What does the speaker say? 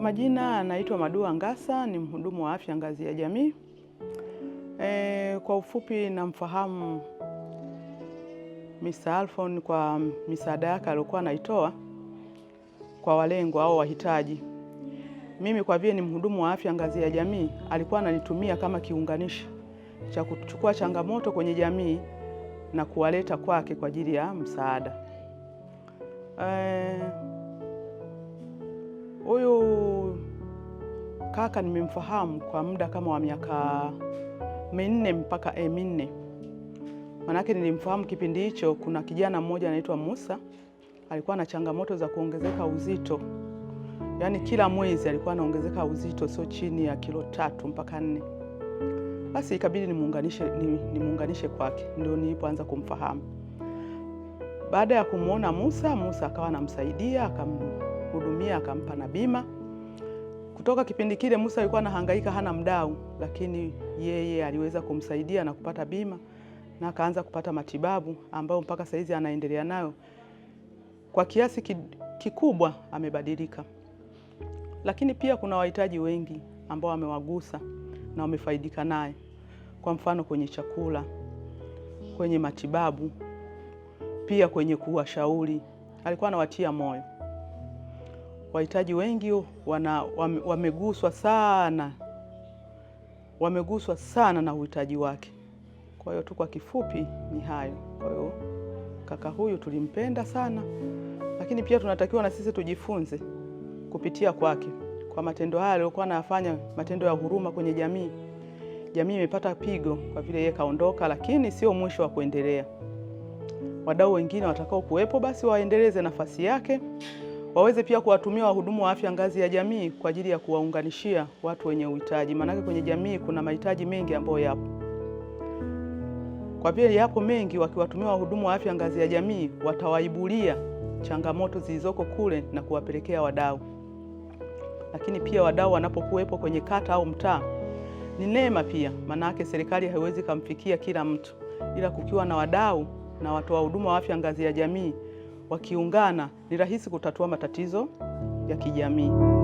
Kwa majina naitwa Madua Ngasa, ni mhudumu wa afya ngazi ya jamii. Kwa ufupi namfahamu Mr. Alphon kwa misaada yake aliyokuwa anaitoa kwa walengwa au wahitaji. Mimi kwa vile ni mhudumu wa afya ngazi ya jamii, alikuwa ananitumia kama kiunganishi cha kuchukua changamoto kwenye jamii na kuwaleta kwake kwa ajili ya msaada. Huyu kaka nimemfahamu kwa muda kama wa miaka 4 mpaka 4. Manake nilimfahamu kipindi hicho kuna kijana mmoja anaitwa Musa, alikuwa na changamoto za kuongezeka uzito. Yaani kila mwezi alikuwa anaongezeka uzito sio chini ya kilo 3 mpaka 4. Basi ikabidi nimuunganishe kwake, ndio nilipoanza kumfahamu. Baada ya kumuona Musa akawa anamsaidia, akamhudumia, akampa na bima. Kutoka kipindi kile Musa alikuwa anahangaika hana mdau, lakini yeye aliweza kumsaidia na kupata bima na akaanza kupata matibabu ambayo mpaka saizi anaendelea nayo. Kwa kiasi kikubwa amebadilika. Lakini pia kuna wahitaji wengi ambao amewagusa na wamefaidika naye. Kwa mfano kwenye chakula, kwenye matibabu, pia kwenye kuwashauri, alikuwa anawatia moyo. Wahitaji wengi wameguswa sana na uhitaji wake. Kwa hiyo tu kwa kifupi ni hayo. Kwa hiyo kaka huyu tulimpenda sana, lakini pia tunatakiwa na sisi tujifunze kupitia kwake. Kwa matendo haya aliyokuwa anafanya, matendo ya huruma kwenye jamii. Jamii imepata pigo kwa vile yeye kaondoka, lakini sio mwisho wa kuendelea. Wadau wengine watakao kuwepo basi waendeleze nafasi yake. Waweze pia kuwatumia wahudumu wa afya ngazi ya jamii kwa ajili ya kuwaunganishia watu wenye uhitaji. Maana kwenye jamii kuna mahitaji mengi ambayo yapo. Kwa vile yapo mengi, wakiwatumia wahudumu wa afya ngazi ya jamii watawaibulia changamoto zilizoko kule na kuwapelekea wadau. Lakini pia wadau wanapokuwepo kwenye kata au mtaa ni neema pia, maana serikali haiwezi kumfikia kila mtu, ila kukiwa na wadau na watu wa huduma wa afya ngazi ya jamii wakiungana, ni rahisi kutatua matatizo ya kijamii.